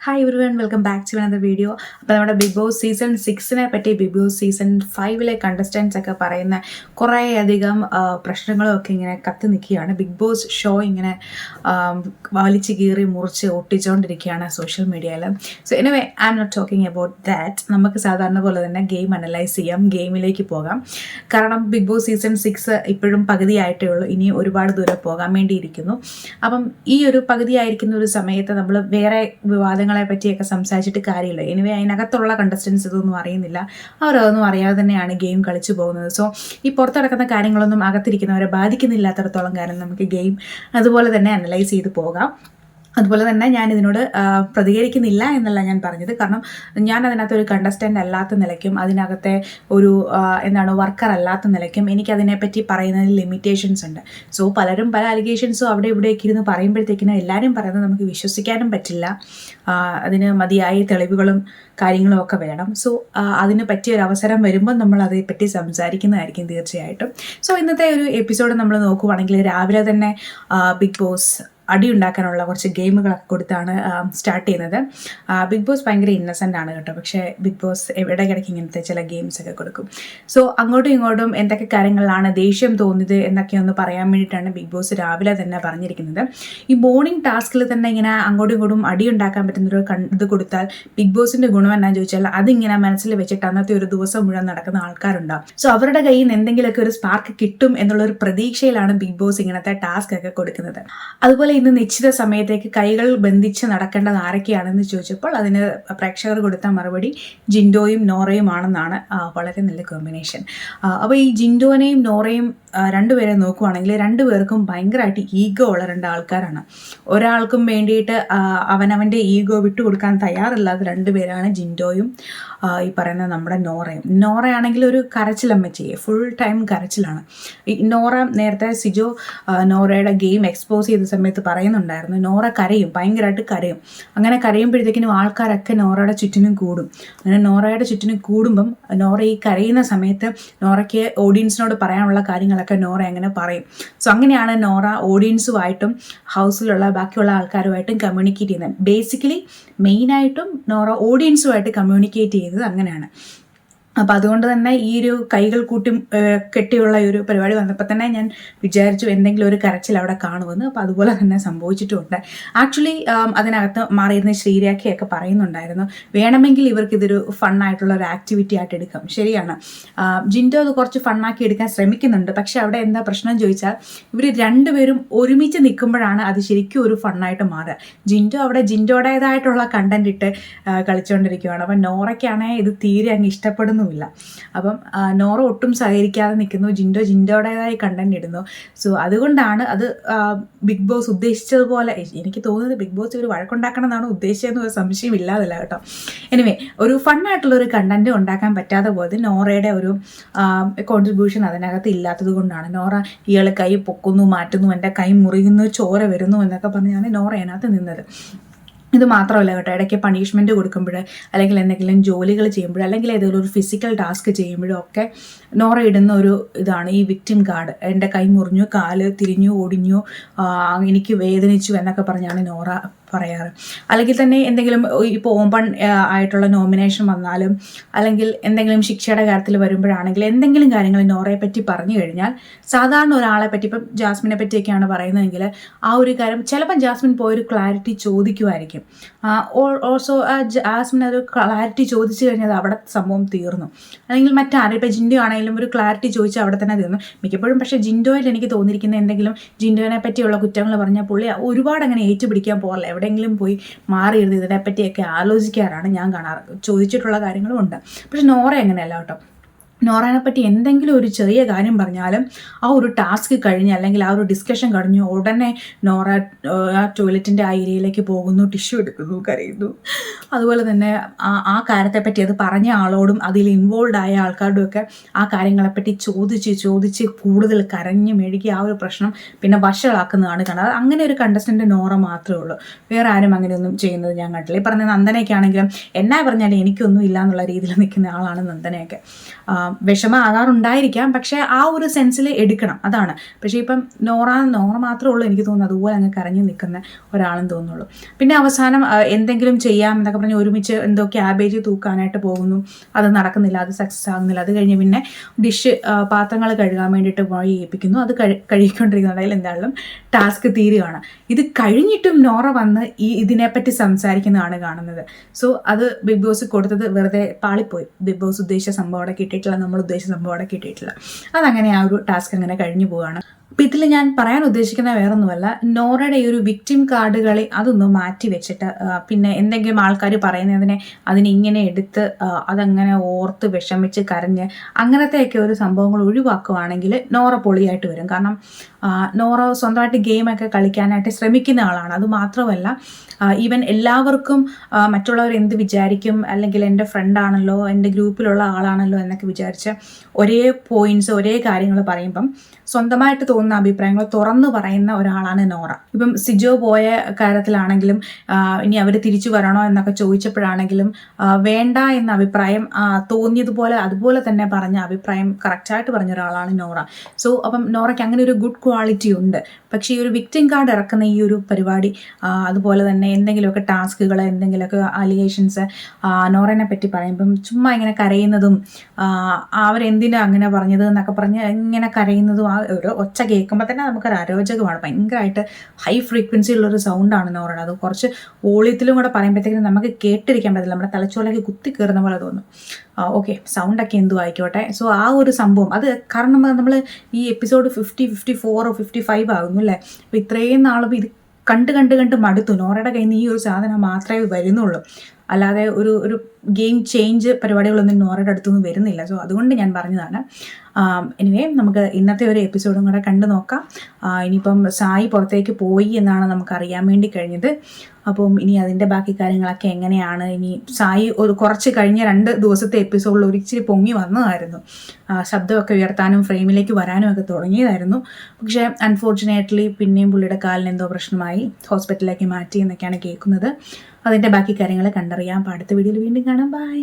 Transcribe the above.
Hi everyone, welcome back to another video. അപ്പോൾ നമ്മുടെ big boss season 6 പറ്റി big boss season 5 contestants ഒക്കെ പറയുന്ന കുറേയധികം പ്രശ്നങ്ങളും ഒക്കെ ഇങ്ങനെ കത്തി നിൽക്കുകയാണ്. ബിഗ് ബോസ് ഷോ ഇങ്ങനെ വലിച്ചു കീറി മുറിച്ച് ഒട്ടിച്ചുകൊണ്ടിരിക്കുകയാണ് സോഷ്യൽ മീഡിയയിൽ. So anyway I'm not talking about that. നമുക്ക് സാധാരണ പോലെ തന്നെ ഗെയിം അനലൈസ് ചെയ്യാം, ഗെയിമിലേക്ക് പോകാം. കാരണം ബിഗ് ബോസ് സീസൺ 6 ഇപ്പോഴും പകുതിയായിട്ടേ ഉള്ളൂ, ഇനി ഒരുപാട് ദൂരം പോകാൻ വേണ്ടിയിരിക്കുന്നു. അപ്പം ഈ ഒരു പകുതിയായിരിക്കുന്ന ഒരു സമയത്ത് നമ്മൾ വേറെ വിവാദങ്ങളെ പറ്റിയൊക്കെ സംസാരിച്ചിട്ട് കാര്യമില്ല. എനിവേ അതിനകത്തുള്ള കണ്ടസ്റ്റൻസ് ഇതൊന്നും അറിയുന്നില്ല, അവരതൊന്നും അറിയാതെ തന്നെയാണ് ഗെയിം കളിച്ചു പോകുന്നത്. സോ ഈ പുറത്ത് നടക്കുന്ന കാര്യങ്ങളൊന്നും അകത്തിരിക്കുന്നവരെ ബാധിക്കുന്നില്ലാത്തടത്തോളം കാര്യം നമുക്ക് ഗെയിം അതുപോലെ തന്നെ അനലൈസ് ചെയ്ത് പോകാം. അതുപോലെ തന്നെ ഞാൻ ഇതിനോട് പ്രതികരിക്കുന്നില്ല എന്നല്ല ഞാൻ പറഞ്ഞത്. കാരണം ഞാൻ അതിനകത്തൊരു കണ്ടസ്റ്റൻ്റ് അല്ലാത്ത നിലയ്ക്കും അതിനകത്തെ ഒരു വർക്കർ അല്ലാത്ത നിലയ്ക്കും എനിക്കതിനെപ്പറ്റി പറയുന്നതിൽ ലിമിറ്റേഷൻസ് ഉണ്ട്. സോ പലരും പല അലിഗേഷൻസും അവിടെ ഇവിടെയൊക്കെ ഇരുന്ന് പറയുമ്പോഴത്തേക്കിനും എല്ലാവരും പറയുന്നത് നമുക്ക് വിശ്വസിക്കാനും പറ്റില്ല. അതിന് മതിയായ തെളിവുകളും കാര്യങ്ങളും ഒക്കെ വേണം. സോ അതിന് പറ്റിയൊരു അവസരം വരുമ്പോൾ നമ്മൾ അതേപ്പറ്റി സംസാരിക്കുന്നതായിരിക്കും തീർച്ചയായിട്ടും. സോ ഇന്നത്തെ ഒരു എപ്പിസോഡ് നമ്മൾ നോക്കുവാണെങ്കിൽ രാവിലെ തന്നെ ബിഗ് ബോസ് അടി ഉണ്ടാക്കാനുള്ള കുറച്ച് ഗെയിമുകളൊക്കെ കൊടുത്താണ് സ്റ്റാർട്ട് ചെയ്യുന്നത്. ബിഗ് ബോസ് ഭയങ്കര ഇന്നസെൻ്റ് ആണ് കേട്ടോ, പക്ഷേ ബിഗ് ബോസ് ഇടയ്ക്കിടയ്ക്ക് ഇങ്ങനത്തെ ചില ഗെയിംസൊക്കെ കൊടുക്കും. സോ അങ്ങോട്ടും ഇങ്ങോട്ടും എന്തൊക്കെ കാര്യങ്ങളിലാണ് ദേഷ്യം തോന്നിയത് എന്നൊക്കെ ഒന്ന് പറയാൻ വേണ്ടിയിട്ടാണ് ബിഗ് ബോസ് രാവിലെ തന്നെ പറഞ്ഞിരിക്കുന്നത്. ഈ മോർണിംഗ് ടാസ്കിൽ തന്നെ ഇങ്ങനെ അങ്ങോട്ടും ഇങ്ങോട്ടും അടി ഉണ്ടാക്കാൻ പറ്റുന്നൊരു ഇത് കൊടുത്താൽ ബിഗ് ബോസിൻ്റെ ഗുണം എന്നാന്ന് ചോദിച്ചാൽ അതിങ്ങനെ മനസ്സിൽ വെച്ചിട്ട് അന്നത്തെ ഒരു ദിവസം മുഴുവൻ നടക്കുന്ന ആൾക്കാരുണ്ടാവും. സോ അവരുടെ കയ്യിൽ നിന്ന് എന്തെങ്കിലുമൊക്കെ ഒരു സ്പാർക്ക് കിട്ടും എന്നുള്ളൊരു പ്രതീക്ഷയിലാണ് ബിഗ് ബോസ് ഇങ്ങനത്തെ ടാസ്ക് ഒക്കെ കൊടുക്കുന്നത്. അതുപോലെ ഇന്ന് നിശ്ചിത സമയത്തേക്ക് കൈകൾ ബന്ധിച്ച് നടക്കേണ്ടത് ആരൊക്കെയാണെന്ന് ചോദിച്ചപ്പോൾ അതിന് പ്രേക്ഷകർ കൊടുത്ത മറുപടി ജിൻഡോയും നോറയും ആണെന്നാണ്. വളരെ നല്ല കോമ്പിനേഷൻ. അപ്പോൾ ഈ ജിൻഡോനെയും നോറയും രണ്ടുപേരെ നോക്കുവാണെങ്കിൽ രണ്ടുപേർക്കും ഭയങ്കരമായിട്ട് ഈഗോ ഉള്ള രണ്ട് ആൾക്കാരാണ്. ഒരാൾക്കും വേണ്ടിയിട്ട് അവനവൻ്റെ ഈഗോ വിട്ടുകൊടുക്കാൻ തയ്യാറില്ലാത്ത രണ്ടുപേരാണ് ജിൻഡോയും ഈ പറയുന്ന നമ്മുടെ നോറയും. നോറയാണെങ്കിൽ ഒരു കരച്ചിലമ്മച്ചിയെ, ഫുൾ ടൈം കരച്ചിലാണ്. ഈ നോറ നേരത്തെ സിജോ നോറയുടെ ഗെയിം എക്സ്പോസ് ചെയ്ത സമയത്ത് പറയുന്നുണ്ടായിരുന്നു, നോറ കരയും, ഭയങ്കരമായിട്ട് കരയും. അങ്ങനെ കരയുമ്പോഴത്തേക്കിനും ആൾക്കാരൊക്കെ നോറയുടെ ചുറ്റിനും കൂടും. അങ്ങനെ നോറയുടെ ചുറ്റിനും കൂടുമ്പം നോറ ഈ കരയുന്ന സമയത്ത് നോറയ്ക്ക് ഓഡിയൻസിനോട് പറയാനുള്ള കാര്യങ്ങളൊക്കെ നോറ അങ്ങനെ പറയും. സോ അങ്ങനെയാണ് നോറ ഓഡിയൻസുമായിട്ടും ഹൗസിലുള്ള ബാക്കിയുള്ള ആൾക്കാരുമായിട്ടും കമ്മ്യൂണിക്കേറ്റ് ചെയ്യുന്നത്. ബേസിക്കലി മെയിനായിട്ടും നോറ ഓഡിയൻസുമായിട്ട് കമ്മ്യൂണിക്കേറ്റ് ചെയ്തത് അങ്ങനെയാണ്. അപ്പോൾ അതുകൊണ്ട് തന്നെ ഈ ഒരു കൈകൾ കൂട്ടി കെട്ടിയുള്ള ഒരു പരിപാടി വന്നപ്പോൾ തന്നെ ഞാൻ വിചാരിച്ചു എന്തെങ്കിലും ഒരു കരച്ചിൽ അവിടെ കാണുമെന്ന്. അപ്പോൾ അതുപോലെ തന്നെ സംഭവിച്ചിട്ടുമുണ്ട്. ആക്ച്വലി അതിനകത്ത് മാറിയിരുന്ന ശ്രീരേഖയൊക്കെ പറയുന്നുണ്ടായിരുന്നു, വേണമെങ്കിൽ ഇവർക്കിതൊരു ഫണ്ണായിട്ടുള്ള ഒരു ആക്ടിവിറ്റി ആയിട്ട് എടുക്കാം. ശരിയാണ്, ജിൻഡോ അത് കുറച്ച് ഫണ്ണാക്കി എടുക്കാൻ ശ്രമിക്കുന്നുണ്ട്. പക്ഷെ അവിടെ എന്താ പ്രശ്നം ചോദിച്ചാൽ ഇവർ രണ്ടുപേരും ഒരുമിച്ച് നിൽക്കുമ്പോഴാണ് അത് ശരിക്കും ഒരു ഫണ്ണായിട്ട് മാറുക. ജിൻഡോ അവിടെ ജിൻഡോടേതായിട്ടുള്ള കണ്ടന്റ് ഇട്ട് കളിച്ചുകൊണ്ടിരിക്കുകയാണ്. അപ്പം നോറയ്ക്കാണെങ്കിൽ ഇത് തീരെ അങ്ങ് ഇഷ്ടപ്പെടുന്നു ഇല്ല. അപ്പം നോറ ഒട്ടും സഹകരിക്കാതെ നിൽക്കുന്നു, ജിൻഡോ ജിൻഡോടേതായി കണ്ടന്റ് ഇടുന്നു. സോ അതുകൊണ്ടാണ് അത് ബിഗ് ബോസ് ഉദ്ദേശിച്ചതുപോലെ. എനിക്ക് തോന്നുന്നത് ബിഗ് ബോസ് ഒരു വഴക്കുണ്ടാക്കണം എന്നാണ് ഉദ്ദേശിച്ചതെന്ന് ഒരു സംശയം ഇല്ലാതില്ല കേട്ടോ. എനിവേ ഒരു ഫണ്ണായിട്ടുള്ള ഒരു കണ്ടന്റ് ഉണ്ടാക്കാൻ പറ്റാതെ പോയത് നോറയുടെ ഒരു കോൺട്രിബ്യൂഷൻ അതിനകത്ത് ഇല്ലാത്തത് കൊണ്ടാണ്. നോറ ഇയാൾ കൈ പൊക്കുന്നു, മാറ്റുന്നു, എൻ്റെ കൈ മുറിയുന്നു, ചോര വരുന്നു എന്നൊക്കെ പറഞ്ഞാണ് നോറ അതിനകത്ത് നിന്നത്. ഇത് മാത്രമല്ല കേട്ടോ, ഇടയ്ക്ക് പണിഷ്മെൻറ്റ് കൊടുക്കുമ്പോൾ അല്ലെങ്കിൽ എന്തെങ്കിലും ജോലികൾ ചെയ്യുമ്പോൾ അല്ലെങ്കിൽ ഏതെങ്കിലും ഒരു ഫിസിക്കൽ ടാസ്ക് ചെയ്യുമ്പോഴും ഒക്കെ നോറ ഇടുന്ന ഒരു ഇതാണ് ഈ വിക്ടിം കാർഡ്. എൻ്റെ കൈ മുറിഞ്ഞു, കാല് തിരിഞ്ഞു, ഒടിഞ്ഞു, എനിക്ക് വേദനിച്ചു എന്നൊക്കെ പറഞ്ഞാണ് നോറ പറയാറ്. അല്ലെങ്കിൽ തന്നെ എന്തെങ്കിലും ഇപ്പോൾ ഓപ്പൺ ആയിട്ടുള്ള നോമിനേഷൻ വന്നാലും അല്ലെങ്കിൽ എന്തെങ്കിലും ശിക്ഷയുടെ കാര്യത്തിൽ വരുമ്പോഴാണെങ്കിൽ എന്തെങ്കിലും കാര്യങ്ങൾ നോറയെ പറ്റി പറഞ്ഞു കഴിഞ്ഞാൽ സാധാരണ ഒരാളെ പറ്റി, ഇപ്പം ജാസ്മിനെ പറ്റിയൊക്കെയാണ് പറയുന്നതെങ്കിൽ ആ ഒരു കാര്യം ചിലപ്പോൾ ജാസ്മിൻ പോയൊരു ക്ലാരിറ്റി ചോദിക്കുമായിരിക്കും. ഓൾസോ ജാസ്മിൻ ഒരു ക്ലാരിറ്റി ചോദിച്ചു കഴിഞ്ഞാൽ അവിടെ സംഭവം തീർന്നു. അല്ലെങ്കിൽ മറ്റാരും ഇപ്പോൾ ജിൻഡോ ആണെങ്കിലും ഒരു ക്ലാരിറ്റി ചോദിച്ചാൽ അവിടെ തന്നെ തീർന്നു മിക്കപ്പോഴും. പക്ഷേ ജിൻഡോയിൽ എനിക്ക് തോന്നിയിരിക്കുന്ന എന്തെങ്കിലും ജിൻഡോനെ പറ്റിയുള്ള കുറ്റങ്ങൾ പറഞ്ഞാൽ പുള്ളി ഒരുപാട് അങ്ങനെ ഏറ്റുപിടിക്കാൻ പോകാറില്ല. എവിടെയെങ്കിലും പോയി മാറിയിരുന്ന് ഇതിനെപ്പറ്റിയൊക്കെ ആലോചിക്കാറാണ് ഞാൻ കാണാറ്. ചോദിച്ചിട്ടുള്ള കാര്യങ്ങളും ഉണ്ട്. പക്ഷെ നോറ അങ്ങനെയല്ല കേട്ടോ. നോറയെ പറ്റി എന്തെങ്കിലും ഒരു ചെറിയ കാര്യം പറഞ്ഞാലും ആ ഒരു ടാസ്ക് കഴിഞ്ഞ് അല്ലെങ്കിൽ ആ ഒരു ഡിസ്കഷൻ കഴിഞ്ഞ് ഉടനെ നോറ ആ ടോയ്ലറ്റിൻ്റെ ആ ഏരിയയിലേക്ക് പോകുന്നു, ടിഷ്യൂ എടുക്കുന്നു, കരയുന്നു. അതുപോലെ തന്നെ ആ കാര്യത്തെപ്പറ്റി അത് പറഞ്ഞ ആളോടും അതിൽ ഇൻവോൾവ് ആയ ആൾക്കാരോടും ഒക്കെ ആ കാര്യങ്ങളെപ്പറ്റി ചോദിച്ച് കൂടുതൽ കരഞ്ഞ് മെഴുകി ആ ഒരു പ്രശ്നം പിന്നെ വഷളാക്കുന്നതാണ് കാണുന്നത്. അങ്ങനെ ഒരു കണ്ടസ്റ്റൻ്റ് നോറ മാത്രമേ ഉള്ളൂ. വേറെ ആരും അങ്ങനെയൊന്നും ചെയ്യുന്നത് ഞാൻ കണ്ടില്ല. ഈ പറഞ്ഞ നന്ദനയൊക്കെ ആണെങ്കിലും എന്നാ പറഞ്ഞാലും എനിക്കൊന്നും ഇല്ല എന്നുള്ള രീതിയിൽ നിൽക്കുന്ന ആളാണ് നന്ദനയൊക്കെ. വിഷമമാകാറുണ്ടായിരിക്കാം, പക്ഷേ ആ ഒരു സെൻസിൽ എടുക്കണം, അതാണ്. പക്ഷേ ഇപ്പം നോറ മാത്രമേ ഉള്ളൂ എനിക്ക് തോന്നുന്നു അതുപോലെ അങ്ങ് കരഞ്ഞു നിൽക്കുന്ന ഒരാളെന്ന് തോന്നുള്ളൂ. പിന്നെ അവസാനം എന്തെങ്കിലും ചെയ്യാം എന്നൊക്കെ പറഞ്ഞ് ഒരുമിച്ച് എന്തോ ക്യാബേജ് തൂക്കാനായിട്ട് പോകുന്നു, അത് നടക്കുന്നില്ല, അത് സക്സസ് ആകുന്നില്ല. അത് കഴിഞ്ഞ് പിന്നെ പാത്രങ്ങൾ കഴുകാൻ വേണ്ടിയിട്ട് വഴി ഏൽപ്പിക്കുന്നു, അത് കഴുകിക്കൊണ്ടിരിക്കുന്നുണ്ടെങ്കിൽ എന്തായാലും ടാസ്ക് തീരുകയാണ്. ഇത് കഴിഞ്ഞിട്ടും നോറ വന്ന് ഇതിനെപ്പറ്റി സംസാരിക്കുന്നതാണ് കാണുന്നത്. സോ അത് ബിഗ് ബോസ് കൊടുത്തത് വെറുതെ പാളിപ്പോയി. ബിഗ് ബോസ് ഉദ്ദേശിച്ച സംഭവം അവിടെ കിട്ടിയിട്ടില്ല, നമ്മൾ ഉദ്ദേശിച്ച സംഭവം അവിടെ കിട്ടിയിട്ടില്ല. അതങ്ങനെ ആ ഒരു ടാസ്ക് അങ്ങനെ കഴിഞ്ഞു പോവുകയാണ്. അപ്പം ഇതിൽ ഞാൻ പറയാൻ ഉദ്ദേശിക്കുന്ന വേറൊന്നുമല്ല, നോറയുടെ ഈ ഒരു വിക്ടിം കാർഡുകളെ അതൊന്ന് മാറ്റി വെച്ചിട്ട് പിന്നെ എന്തെങ്കിലും ആൾക്കാർ പറയുന്നതിനെ അതിനിങ്ങനെ എടുത്ത് അതങ്ങനെ ഓർത്ത് വിഷമിച്ച് കരഞ്ഞ് അങ്ങനത്തെയൊക്കെ ഒരു സംഭവങ്ങൾ ഒഴിവാക്കുകയാണെങ്കിൽ നോറ പൊളിയായിട്ട് വരും. കാരണം നോറ സ്വന്തമായിട്ട് ഗെയിമൊക്കെ കളിക്കാനായിട്ട് ശ്രമിക്കുന്ന ആളാണ്. അതുമാത്രമല്ല ഈവൻ എല്ലാവർക്കും മറ്റുള്ളവർ എന്ത് വിചാരിക്കും, അല്ലെങ്കിൽ എൻ്റെ ഫ്രണ്ടാണല്ലോ, എൻ്റെ ഗ്രൂപ്പിലുള്ള ആളാണല്ലോ എന്നൊക്കെ വിചാരിച്ച് ഒരേ പോയിന്റ്സ് ഒരേ കാര്യങ്ങൾ പറയുമ്പം സ്വന്തമായിട്ട് തോന്നുന്ന അഭിപ്രായങ്ങൾ തുറന്നു പറയുന്ന ഒരാളാണ് നോറ. ഇപ്പം സിജോ പോയ കാര്യത്തിലാണെങ്കിലും ഇനി അവർ തിരിച്ചു വരണോ എന്നൊക്കെ ചോദിച്ചപ്പോഴാണെങ്കിലും വേണ്ട എന്ന അഭിപ്രായം തോന്നിയതുപോലെ അതുപോലെ തന്നെ പറഞ്ഞ അഭിപ്രായം കറക്റ്റായിട്ട് പറഞ്ഞ ഒരാളാണ് നോറ. സോ അപ്പം നോറയ്ക്ക് അങ്ങനെ ഒരു ഗുഡ് ക്വാളിറ്റി ഉണ്ട്. പക്ഷേ ഈ ഒരു വിക്ടിം കാർഡ് ഇറക്കുന്ന ഈ ഒരു പരിപാടി, അതുപോലെ തന്നെ എന്തെങ്കിലുമൊക്കെ ടാസ്കുകൾ, എന്തെങ്കിലുമൊക്കെ അലിഗേഷൻസ് നോറനെ പറ്റി പറയുമ്പം ചുമ്മാ ഇങ്ങനെ കരയുന്നതും അവരെന്തിനാ അങ്ങനെ പറഞ്ഞത് എന്നൊക്കെ പറഞ്ഞ് ഇങ്ങനെ കരയുന്നതും ഒരു ഒച്ച കേൾക്കുമ്പോൾ തന്നെ നമുക്കൊരു അരോചകമാണ്. ഭയങ്കരമായിട്ട് ഹൈ ഫ്രീക്വൻസി ഉള്ളൊരു സൗണ്ടാണ് നോറയുടെ. അത് കുറച്ച് വോളിയത്തിലും കൂടെ പറയുമ്പോഴത്തേക്കും നമുക്ക് കേട്ടിരിക്കാൻ പറ്റില്ല, നമ്മുടെ തലച്ചോറിലേക്ക് കുത്തി കയറുന്ന പോലെ തോന്നും. ഓക്കെ, സൗണ്ടൊക്കെ എന്തും ആയിക്കോട്ടെ. സോ ആ ഒരു സംഭവം അത് കാരണം നമ്മൾ ഈ എപ്പിസോഡ് 50, 54, 55 ആകുന്നു അല്ലേ. അപ്പോൾ ഇത്രയും നാളും ഇത് കണ്ട് മടുത്തു. നോറയുടെ കയ്യിൽ നിന്ന് ഈ ഒരു സാധനം മാത്രമേ വരുന്നുള്ളൂ, അല്ലാതെ ഒരു ഗെയിം ചേഞ്ച് പരിപാടികളൊന്നും നോറയുടെ അടുത്തൊന്നും വരുന്നില്ല. സോ അതുകൊണ്ട് ഞാൻ പറഞ്ഞതാണ്. എനിവേ, നമുക്ക് ഇന്നത്തെ ഒരു എപ്പിസോഡും കൂടെ കണ്ടു നോക്കാം. ഇനിയിപ്പം സായി പുറത്തേക്ക് പോയി എന്നാണ് നമുക്ക് അറിയാൻ വേണ്ടി കഴിഞ്ഞത്. അപ്പം ഇനി അതിൻ്റെ ബാക്കി കാര്യങ്ങളൊക്കെ എങ്ങനെയാണ്, ഇനി സായി കുറച്ച് കഴിഞ്ഞ 2 ദിവസത്തെ എപ്പിസോഡിൽ ഒരിച്ചിരി പൊങ്ങി വന്നതായിരുന്നു, ശബ്ദമൊക്കെ ഉയർത്താനും ഫ്രെയിമിലേക്ക് വരാനും ഒക്കെ തുടങ്ങിയതായിരുന്നു. പക്ഷേ അൺഫോർച്ചുനേറ്റ്ലി പിന്നെയും പുള്ളിയുടെ കാലിന് എന്തോ പ്രശ്നമായി, ഹോസ്പിറ്റലിലേക്ക് മാറ്റി എന്നൊക്കെയാണ് കേൾക്കുന്നത്. അതിൻ്റെ ബാക്കി കാര്യങ്ങൾ കണ്ടറിയാം. അപ്പോൾ അടുത്ത വീഡിയോയിൽ വീണ്ടും കാണാം. ബൈ.